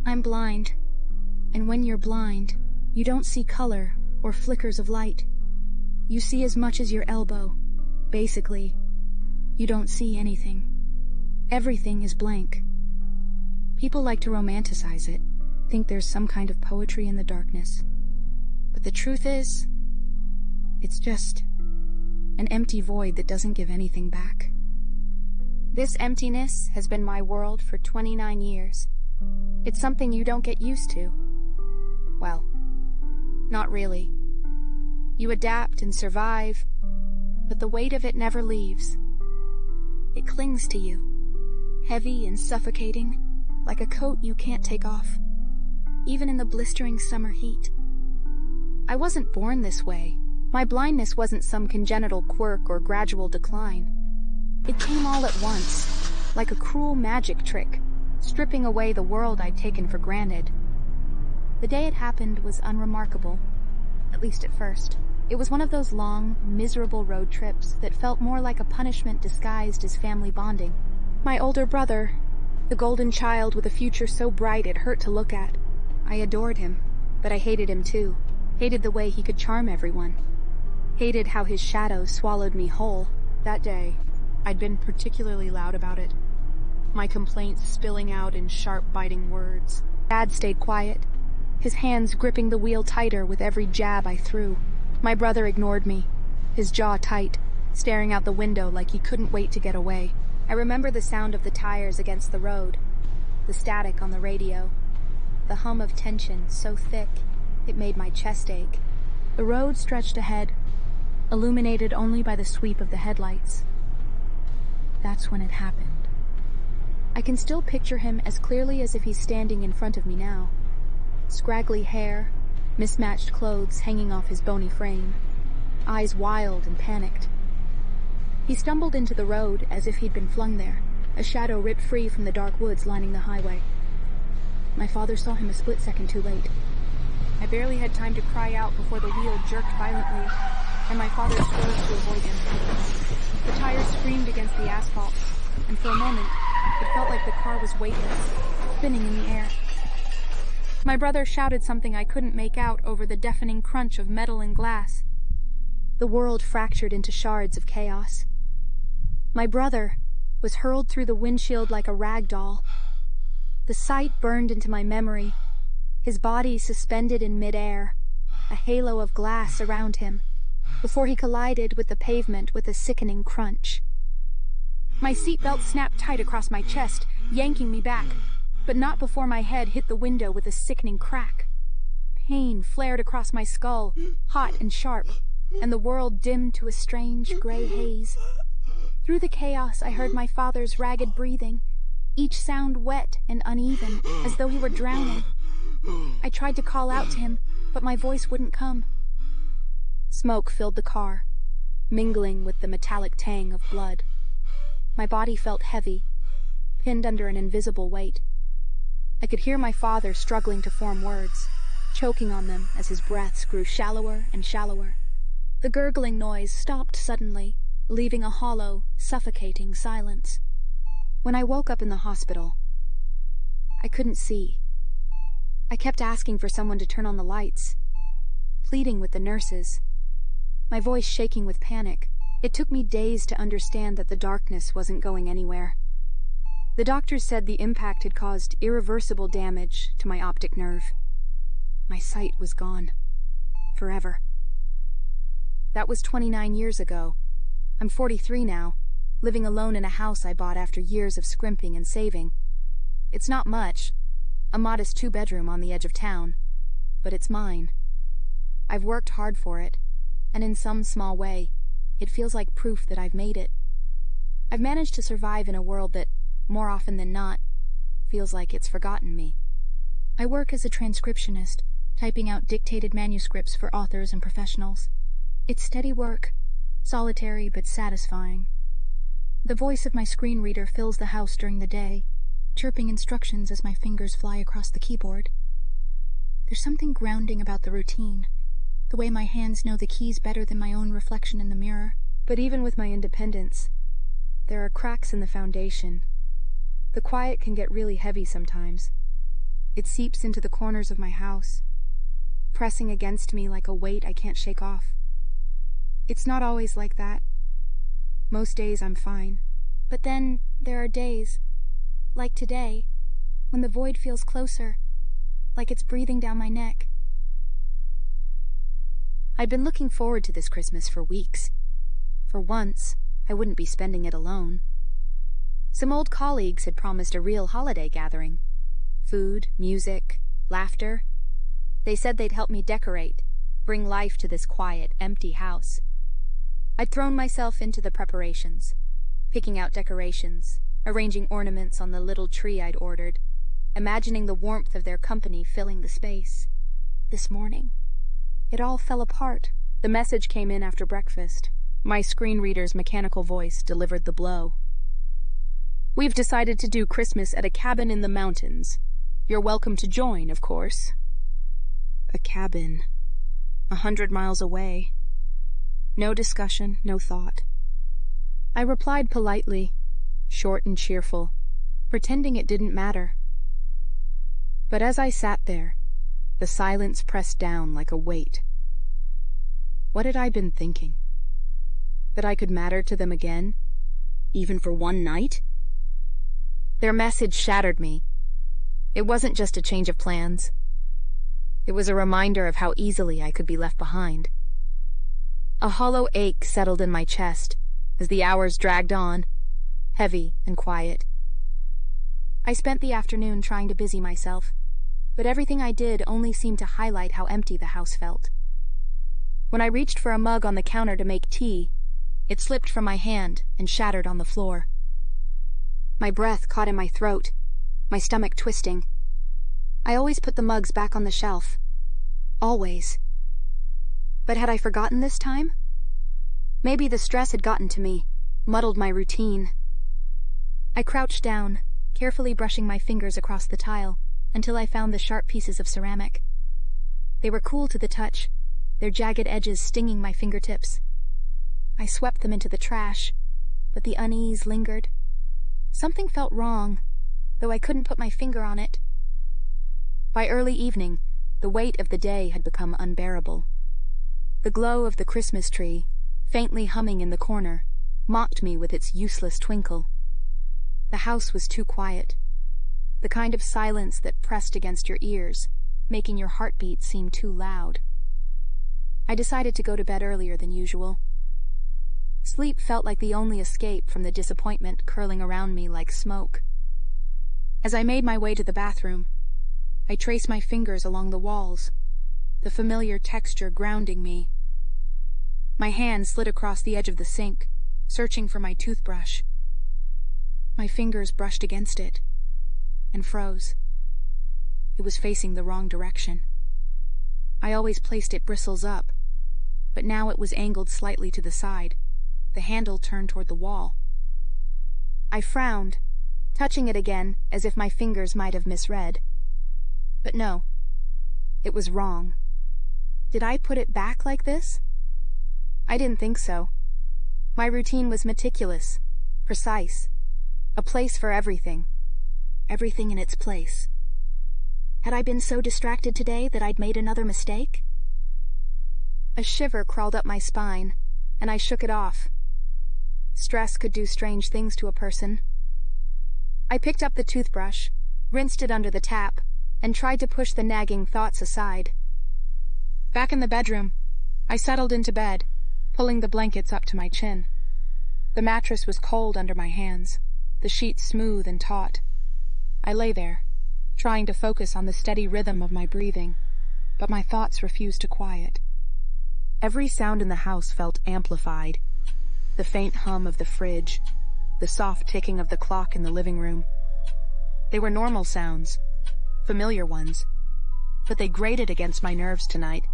I'm blind, and when you're blind, you don't see color or flickers of light. You see as much as your elbow. Basically, you don't see anything. Everything is blank. People like to romanticize it, think there's some kind of poetry in the darkness. But the truth is, it's just an empty void that doesn't give anything back. This emptiness has been my world for 29 years. It's something you don't get used to. Well, not really. You adapt and survive, but the weight of it never leaves. It clings to you, heavy and suffocating, like a coat you can't take off, even in the blistering summer heat. I wasn't born this way. My blindness wasn't some congenital quirk or gradual decline. It came all at once, like a cruel magic trick, stripping away the world I'd taken for granted. The day it happened was unremarkable, at least at first. It was one of those long, miserable road trips that felt more like a punishment disguised as family bonding. My older brother, the golden child with a future so bright it hurt to look at. I adored him, but I hated him too. Hated the way he could charm everyone. Hated how his shadow swallowed me whole. That day, I'd been particularly loud about it, my complaints spilling out in sharp, biting words. Dad stayed quiet, his hands gripping the wheel tighter with every jab I threw. My brother ignored me, his jaw tight, staring out the window like he couldn't wait to get away. I remember the sound of the tires against the road, the static on the radio, the hum of tension so thick it made my chest ache. The road stretched ahead, illuminated only by the sweep of the headlights. That's when it happened. I can still picture him as clearly as if he's standing in front of me now. Scraggly hair, mismatched clothes hanging off his bony frame, eyes wild and panicked. He stumbled into the road as if he'd been flung there, a shadow ripped free from the dark woods lining the highway. My father saw him a split second too late. I barely had time to cry out before the wheel jerked violently, and my father swerved to avoid him. The tires screamed against the asphalt, and for a moment, it felt like the car was weightless, spinning in the air. My brother shouted something I couldn't make out over the deafening crunch of metal and glass. The world fractured into shards of chaos. My brother was hurled through the windshield like a rag doll. The sight burned into my memory, his body suspended in midair, a halo of glass around him, before he collided with the pavement with a sickening crunch. My seatbelt snapped tight across my chest, yanking me back, but not before my head hit the window with a sickening crack. Pain flared across my skull, hot and sharp, and the world dimmed to a strange gray haze. Through the chaos, I heard my father's ragged breathing, each sound wet and uneven, as though he were drowning. I tried to call out to him, but my voice wouldn't come. Smoke filled the car, mingling with the metallic tang of blood. My body felt heavy, pinned under an invisible weight. I could hear my father struggling to form words, choking on them as his breaths grew shallower and shallower. The gurgling noise stopped suddenly, leaving a hollow, suffocating silence. When I woke up in the hospital, I couldn't see. I kept asking for someone to turn on the lights, pleading with the nurses, my voice shaking with panic. It took me days to understand that the darkness wasn't going anywhere. The doctors said the impact had caused irreversible damage to my optic nerve. My sight was gone. Forever. That was 29 years ago. I'm 43 now, living alone in a house I bought after years of scrimping and saving. It's not much, a modest 2-bedroom on the edge of town, but it's mine. I've worked hard for it, and in some small way, it feels like proof that I've made it. I've managed to survive in a world that, more often than not, feels like it's forgotten me. I work as a transcriptionist, typing out dictated manuscripts for authors and professionals. It's steady work, solitary but satisfying. The voice of my screen reader fills the house during the day, chirping instructions as my fingers fly across the keyboard. There's something grounding about the routine, the way my hands know the keys better than my own reflection in the mirror. But even with my independence, there are cracks in the foundation. The quiet can get really heavy sometimes. It seeps into the corners of my house, pressing against me like a weight I can't shake off. It's not always like that. Most days I'm fine. But then there are days, like today, when the void feels closer, like it's breathing down my neck. I'd been looking forward to this Christmas for weeks. For once, I wouldn't be spending it alone. Some old colleagues had promised a real holiday gathering. Food, music, laughter. They said they'd help me decorate, bring life to this quiet, empty house. I'd thrown myself into the preparations, picking out decorations, arranging ornaments on the little tree I'd ordered, imagining the warmth of their company filling the space. This morning, it all fell apart. The message came in after breakfast. My screen reader's mechanical voice delivered the blow. "We've decided to do Christmas at a cabin in the mountains. You're welcome to join, of course." A cabin. 100 miles away. No discussion, no thought. I replied politely, short and cheerful, pretending it didn't matter. But as I sat there, the silence pressed down like a weight. What had I been thinking? That I could matter to them again, even for one night? Their message shattered me. It wasn't just a change of plans. It was a reminder of how easily I could be left behind. A hollow ache settled in my chest as the hours dragged on, heavy and quiet. I spent the afternoon trying to busy myself, but everything I did only seemed to highlight how empty the house felt. When I reached for a mug on the counter to make tea, it slipped from my hand and shattered on the floor. My breath caught in my throat, my stomach twisting. I always put the mugs back on the shelf. Always. But had I forgotten this time? Maybe the stress had gotten to me, muddled my routine. I crouched down, carefully brushing my fingers across the tile, until I found the sharp pieces of ceramic. They were cool to the touch, their jagged edges stinging my fingertips. I swept them into the trash, but the unease lingered. Something felt wrong, though I couldn't put my finger on it. By early evening, the weight of the day had become unbearable. The glow of the Christmas tree, faintly humming in the corner, mocked me with its useless twinkle. The house was too quiet, the kind of silence that pressed against your ears, making your heartbeat seem too loud. I decided to go to bed earlier than usual. Sleep felt like the only escape from the disappointment curling around me like smoke. As I made my way to the bathroom, I traced my fingers along the walls, the familiar texture grounding me. My hand slid across the edge of the sink, searching for my toothbrush. My fingers brushed against it, and froze. It was facing the wrong direction. I always placed it bristles up, but now it was angled slightly to the side, the handle turned toward the wall. I frowned, touching it again as if my fingers might have misread. But no, it was wrong. Did I put it back like this? I didn't think so. My routine was meticulous, precise, a place for everything. Everything in its place. Had I been so distracted today that I'd made another mistake? A shiver crawled up my spine, and I shook it off. Stress could do strange things to a person. I picked up the toothbrush, rinsed it under the tap, and tried to push the nagging thoughts aside. Back in the bedroom, I settled into bed, pulling the blankets up to my chin. The mattress was cold under my hands, the sheets smooth and taut. I lay there, trying to focus on the steady rhythm of my breathing, but my thoughts refused to quiet. Every sound in the house felt amplified. The faint hum of the fridge, the soft ticking of the clock in the living room. They were normal sounds, familiar ones, but they grated against my nerves tonight.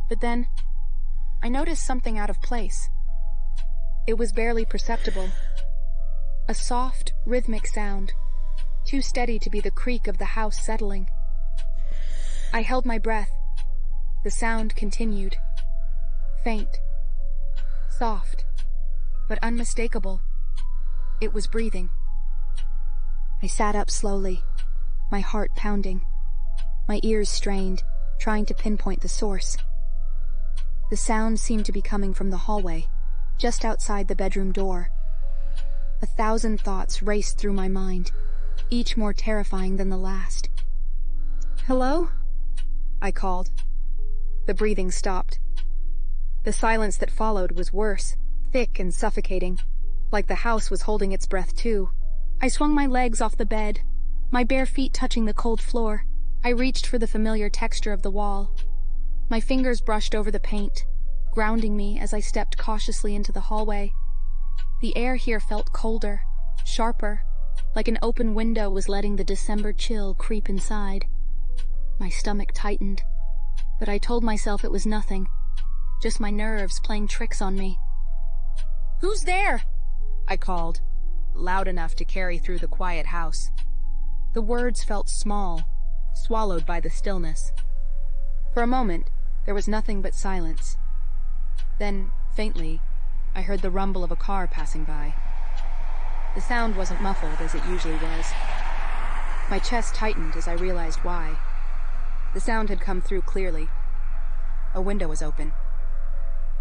But then, I noticed something out of place. It was barely perceptible. A soft, rhythmic sound, too steady to be the creak of the house settling. I held my breath. The sound continued. Faint, soft, but unmistakable. It was breathing. I sat up slowly, my heart pounding. my ears strained, trying to pinpoint the source. The sound seemed to be coming from the hallway, just outside the bedroom door. 1,000 thoughts raced through my mind, each more terrifying than the last. "Hello?" I called. The breathing stopped. The silence that followed was worse, thick and suffocating, like the house was holding its breath too. I swung my legs off the bed, my bare feet touching the cold floor. I reached for the familiar texture of the wall. My fingers brushed over the paint, grounding me as I stepped cautiously into the hallway. The air here felt colder, sharper, like an open window was letting the December chill creep inside. My stomach tightened, but I told myself it was nothing, just my nerves playing tricks on me. "Who's there?" I called, loud enough to carry through the quiet house. The words felt small, swallowed by the stillness. For a moment, there was nothing but silence. Then, faintly, I heard the rumble of a car passing by. The sound wasn't muffled as it usually was. My chest tightened as I realized why. The sound had come through clearly. A window was open.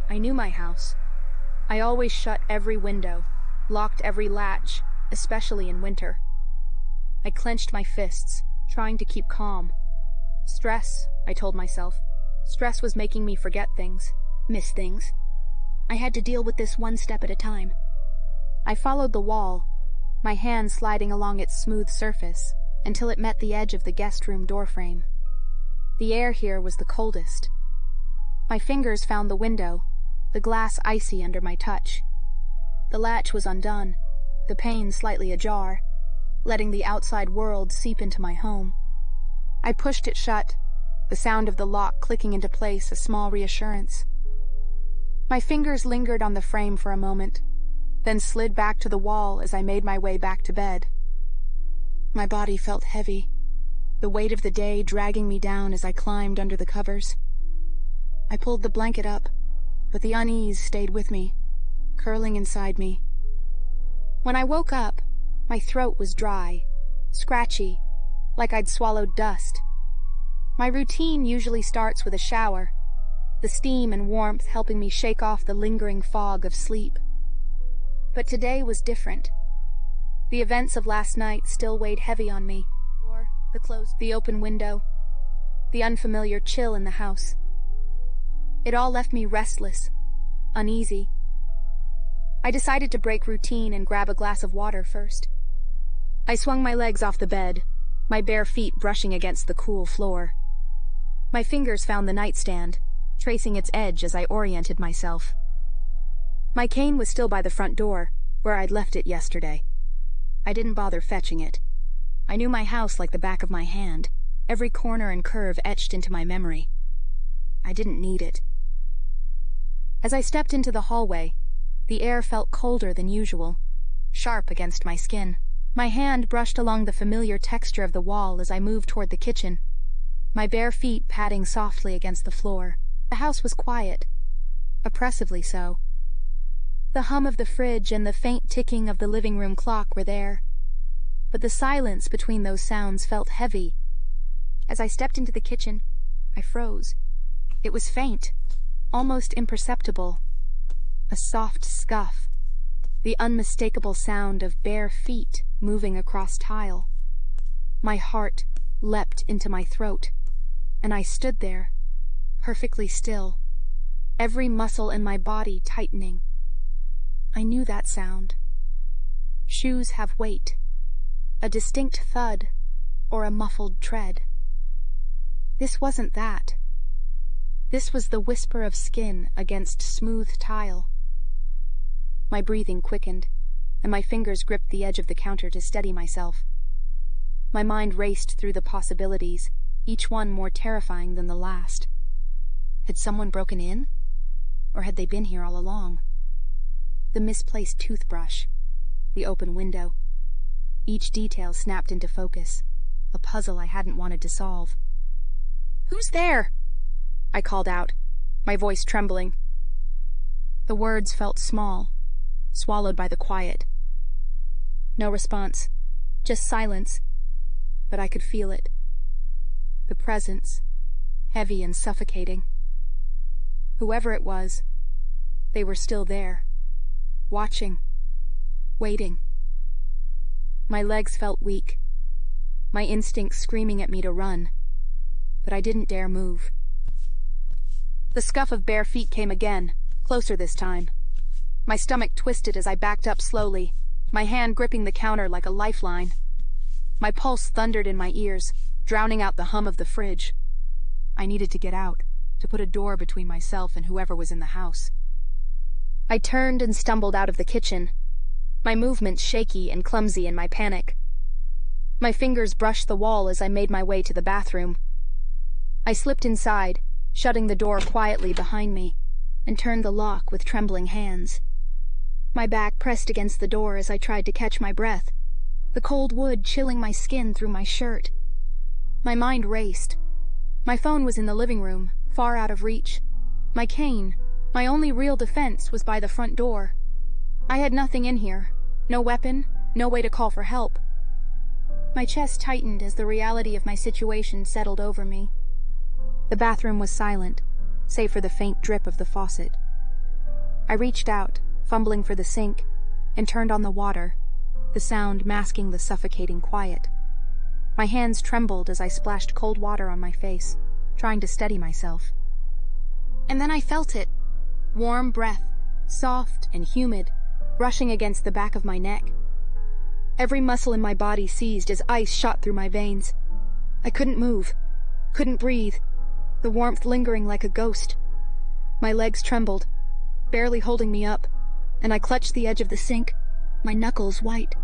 I knew my house. I always shut every window, locked every latch, especially in winter. I clenched my fists, trying to keep calm. Stress, I told myself. Stress was making me forget things, miss things. I had to deal with this one step at a time. I followed the wall, my hand sliding along its smooth surface, until it met the edge of the guest room doorframe. The air here was the coldest. My fingers found the window, the glass icy under my touch. The latch was undone, the pane slightly ajar, letting the outside world seep into my home. I pushed it shut, the sound of the lock clicking into place a small reassurance. My fingers lingered on the frame for a moment, then slid back to the wall as I made my way back to bed. My body felt heavy, the weight of the day dragging me down as I climbed under the covers. I pulled the blanket up, but the unease stayed with me, curling inside me. When I woke up, my throat was dry, scratchy, like I'd swallowed dust. My routine usually starts with a shower, the steam and warmth helping me shake off the lingering fog of sleep. But today was different. The events of last night still weighed heavy on me. The open window, the unfamiliar chill in the house. It all left me restless, uneasy. I decided to break routine and grab a glass of water first. I swung my legs off the bed, my bare feet brushing against the cool floor. My fingers found the nightstand, tracing its edge as I oriented myself. My cane was still by the front door, where I'd left it yesterday. I didn't bother fetching it. I knew my house like the back of my hand, every corner and curve etched into my memory. I didn't need it. As I stepped into the hallway, the air felt colder than usual, sharp against my skin. My hand brushed along the familiar texture of the wall as I moved toward the kitchen, my bare feet padding softly against the floor. The house was quiet, oppressively so. The hum of the fridge and the faint ticking of the living room clock were there, but the silence between those sounds felt heavy. As I stepped into the kitchen, I froze. It was faint, almost imperceptible. A soft scuff, the unmistakable sound of bare feet moving across tile. My heart leapt into my throat, and I stood there, perfectly still, every muscle in my body tightening. I knew that sound. Shoes have weight, a distinct thud, or a muffled tread. This wasn't that. This was the whisper of skin against smooth tile. My breathing quickened, and my fingers gripped the edge of the counter to steady myself. My mind raced through the possibilities, each one more terrifying than the last. Had someone broken in? Or had they been here all along? The misplaced toothbrush, the open window. Each detail snapped into focus, a puzzle I hadn't wanted to solve. "Who's there?" I called out, my voice trembling. The words felt small, swallowed by the quiet. No response, just silence, but I could feel it. The presence, heavy and suffocating. Whoever it was, they were still there, watching, waiting. My legs felt weak, my instincts screaming at me to run, but I didn't dare move. The scuff of bare feet came again, closer this time. My stomach twisted as I backed up slowly, my hand gripping the counter like a lifeline. My pulse thundered in my ears, drowning out the hum of the fridge. I needed to get out, to put a door between myself and whoever was in the house. I turned and stumbled out of the kitchen, my movements shaky and clumsy in my panic. My fingers brushed the wall as I made my way to the bathroom. I slipped inside, shutting the door quietly behind me, and turned the lock with trembling hands. My back pressed against the door as I tried to catch my breath, the cold wood chilling my skin through my shirt. My mind raced. My phone was in the living room, far out of reach. My cane, my only real defense, was by the front door. I had nothing in here, no weapon, no way to call for help. My chest tightened as the reality of my situation settled over me. The bathroom was silent, save for the faint drip of the faucet. I reached out, fumbling for the sink, and turned on the water, the sound masking the suffocating quiet. My hands trembled as I splashed cold water on my face, trying to steady myself. And then I felt it. Warm breath, soft and humid, brushing against the back of my neck. Every muscle in my body seized as ice shot through my veins. I couldn't move, couldn't breathe, the warmth lingering like a ghost. My legs trembled, barely holding me up, and I clutched the edge of the sink, my knuckles white.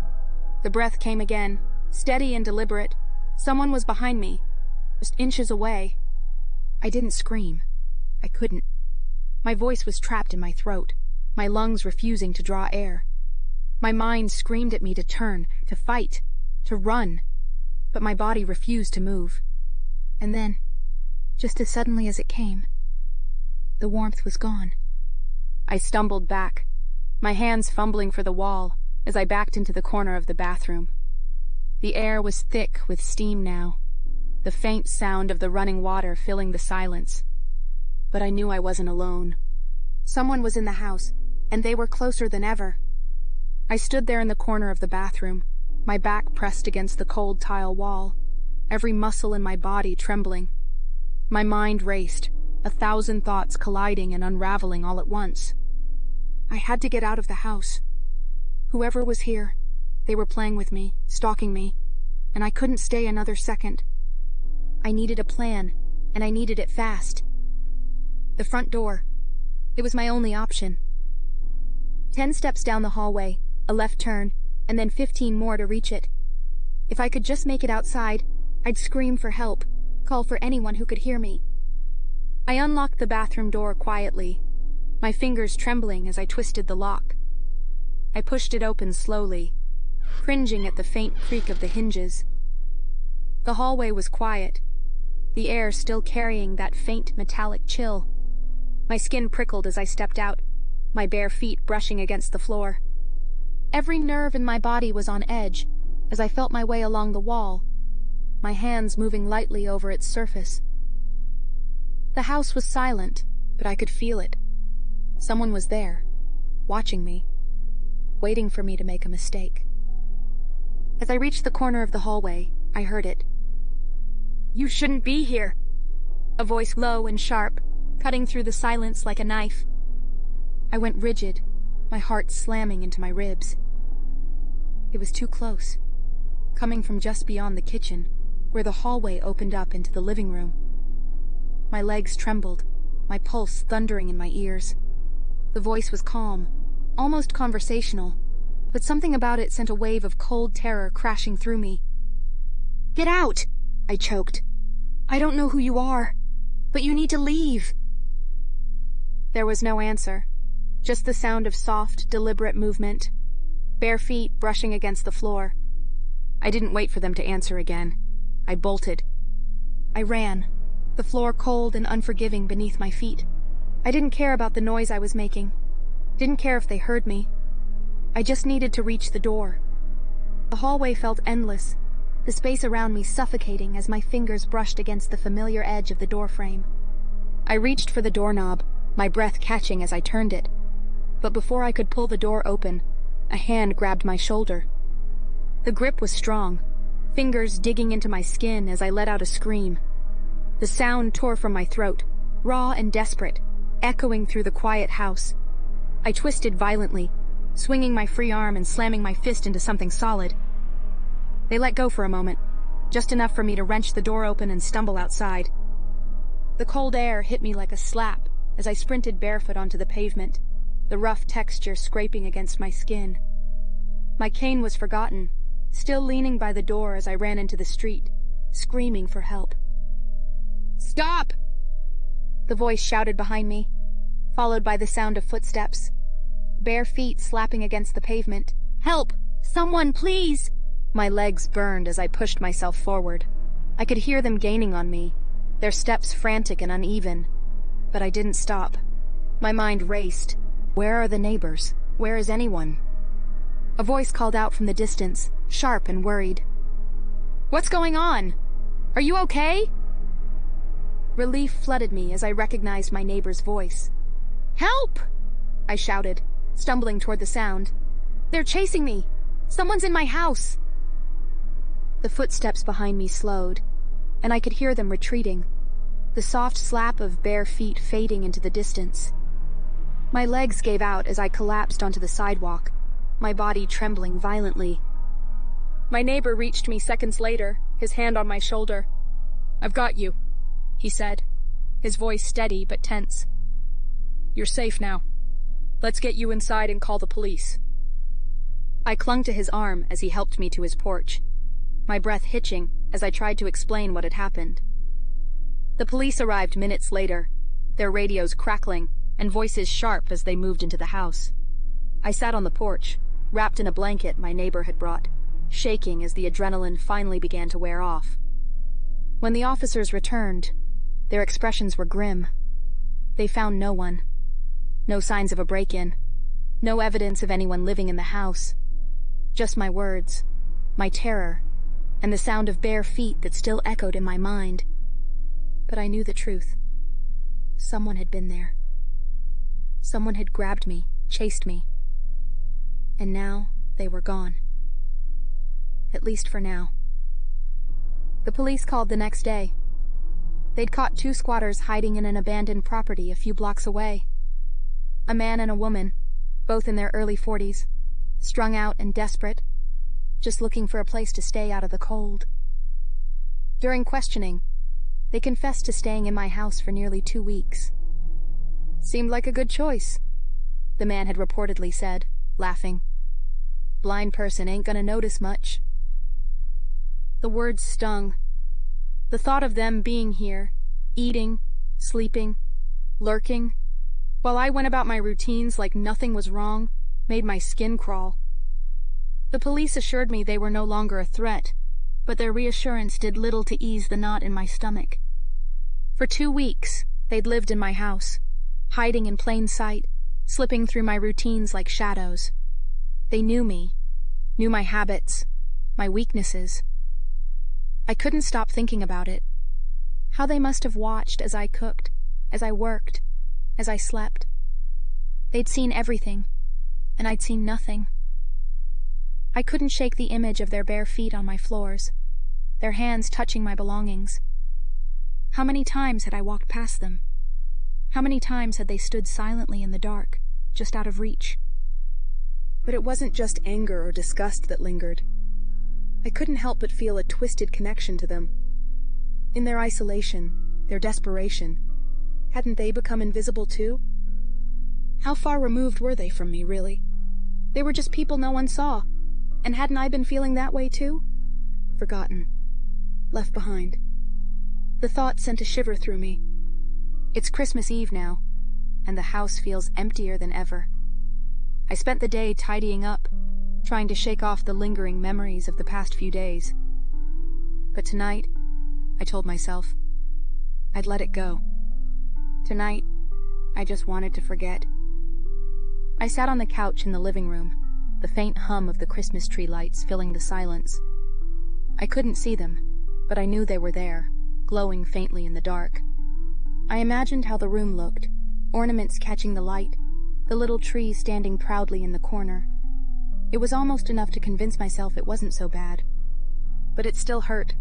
The breath came again, steady and deliberate. Someone was behind me, just inches away. I didn't scream. I couldn't. My voice was trapped in my throat, my lungs refusing to draw air. My mind screamed at me to turn, to fight, to run, but my body refused to move. And then, just as suddenly as it came, the warmth was gone. I stumbled back, my hands fumbling for the wall as I backed into the corner of the bathroom. The air was thick with steam now, the faint sound of the running water filling the silence. But I knew I wasn't alone. Someone was in the house, and they were closer than ever. I stood there in the corner of the bathroom, my back pressed against the cold tile wall, every muscle in my body trembling. My mind raced, 1,000 thoughts colliding and unraveling all at once. I had to get out of the house. Whoever was here, they were playing with me, stalking me, and I couldn't stay another second. I needed a plan, and I needed it fast. The front door. It was my only option. 10 steps down the hallway, a left turn, and then 15 more to reach it. If I could just make it outside, I'd scream for help, call for anyone who could hear me. I unlocked the bathroom door quietly, my fingers trembling as I twisted the lock. I pushed it open slowly, cringing at the faint creak of the hinges. The hallway was quiet, the air still carrying that faint metallic chill. My skin prickled as I stepped out, my bare feet brushing against the floor. Every nerve in my body was on edge as I felt my way along the wall, my hands moving lightly over its surface. The house was silent, but I could feel it. Someone was there, watching me, waiting for me to make a mistake. As I reached the corner of the hallway, I heard it. "You shouldn't be here," a voice low and sharp, cutting through the silence like a knife. I went rigid, my heart slamming into my ribs. It was too close, coming from just beyond the kitchen, where the hallway opened up into the living room. My legs trembled, my pulse thundering in my ears. The voice was calm, almost conversational, but something about it sent a wave of cold terror crashing through me. "Get out!" I choked. "I don't know who you are, but you need to leave." There was no answer, just the sound of soft, deliberate movement, bare feet brushing against the floor. I didn't wait for them to answer again. I bolted. I ran, the floor cold and unforgiving beneath my feet. I didn't care about the noise I was making. Didn't care if they heard me. I just needed to reach the door. The hallway felt endless, the space around me suffocating as my fingers brushed against the familiar edge of the doorframe. I reached for the doorknob, my breath catching as I turned it. But before I could pull the door open, a hand grabbed my shoulder. The grip was strong, fingers digging into my skin as I let out a scream. The sound tore from my throat, raw and desperate, echoing through the quiet house. I twisted violently, swinging my free arm and slamming my fist into something solid. They let go for a moment, just enough for me to wrench the door open and stumble outside. The cold air hit me like a slap as I sprinted barefoot onto the pavement, the rough texture scraping against my skin. My cane was forgotten, still leaning by the door as I ran into the street, screaming for help. "Stop!" The voice shouted behind me, followed by the sound of footsteps, bare feet slapping against the pavement. "Help! Someone, please!" My legs burned as I pushed myself forward. I could hear them gaining on me, their steps frantic and uneven. But I didn't stop. My mind raced. Where are the neighbors? Where is anyone? A voice called out from the distance, sharp and worried. "What's going on? Are you okay?" Relief flooded me as I recognized my neighbor's voice. "Help!" I shouted, stumbling toward the sound. "They're chasing me! Someone's in my house!" The footsteps behind me slowed, and I could hear them retreating, the soft slap of bare feet fading into the distance. My legs gave out as I collapsed onto the sidewalk, my body trembling violently. My neighbor reached me seconds later, his hand on my shoulder. "I've got you," he said, his voice steady but tense. "You're safe now. Let's get you inside and call the police." I clung to his arm as he helped me to his porch, my breath hitching as I tried to explain what had happened. The police arrived minutes later, their radios crackling and voices sharp as they moved into the house. I sat on the porch, wrapped in a blanket my neighbor had brought, shaking as the adrenaline finally began to wear off. When the officers returned, their expressions were grim. They found no one. No signs of a break-in. No evidence of anyone living in the house. Just my words, my terror, and the sound of bare feet that still echoed in my mind. But I knew the truth. Someone had been there. Someone had grabbed me, chased me. And now they were gone. At least for now. The police called the next day. They'd caught 2 squatters hiding in an abandoned property a few blocks away. A man and a woman, both in their early 40s, strung out and desperate, just looking for a place to stay out of the cold. During questioning, they confessed to staying in my house for nearly 2 weeks. "Seemed like a good choice," the man had reportedly said, laughing. "Blind person ain't gonna notice much." The words stung. The thought of them being here, eating, sleeping, lurking, while I went about my routines like nothing was wrong, made my skin crawl. The police assured me they were no longer a threat, but their reassurance did little to ease the knot in my stomach. For 2 weeks, they'd lived in my house, hiding in plain sight, slipping through my routines like shadows. They knew me, knew my habits, my weaknesses. I couldn't stop thinking about it. How they must have watched as I cooked, as I worked, as I slept. They'd seen everything, and I'd seen nothing. I couldn't shake the image of their bare feet on my floors, their hands touching my belongings. How many times had I walked past them? How many times had they stood silently in the dark, just out of reach? But it wasn't just anger or disgust that lingered. I couldn't help but feel a twisted connection to them. In their isolation, their desperation, hadn't they become invisible too? How far removed were they from me, really? They were just people no one saw, and hadn't I been feeling that way too? Forgotten. Left behind. The thought sent a shiver through me. It's Christmas Eve now, and the house feels emptier than ever. I spent the day tidying up, trying to shake off the lingering memories of the past few days. But tonight, I told myself, I'd let it go. Tonight, I just wanted to forget. I sat on the couch in the living room, the faint hum of the Christmas tree lights filling the silence. I couldn't see them, but I knew they were there, glowing faintly in the dark. I imagined how the room looked, ornaments catching the light, the little tree standing proudly in the corner. It was almost enough to convince myself it wasn't so bad. But it still hurt.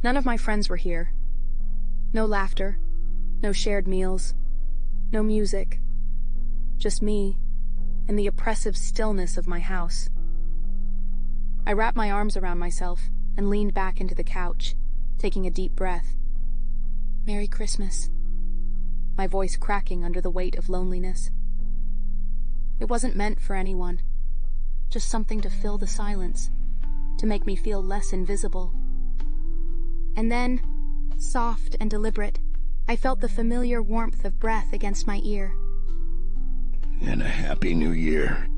None of my friends were here. No laughter, no shared meals, no music. Just me, and the oppressive stillness of my house. I wrapped my arms around myself and leaned back into the couch, taking a deep breath. Merry Christmas. My voice cracking under the weight of loneliness. It wasn't meant for anyone, just something to fill the silence, to make me feel less invisible. And then, soft and deliberate, I felt the familiar warmth of breath against my ear. And a happy new year.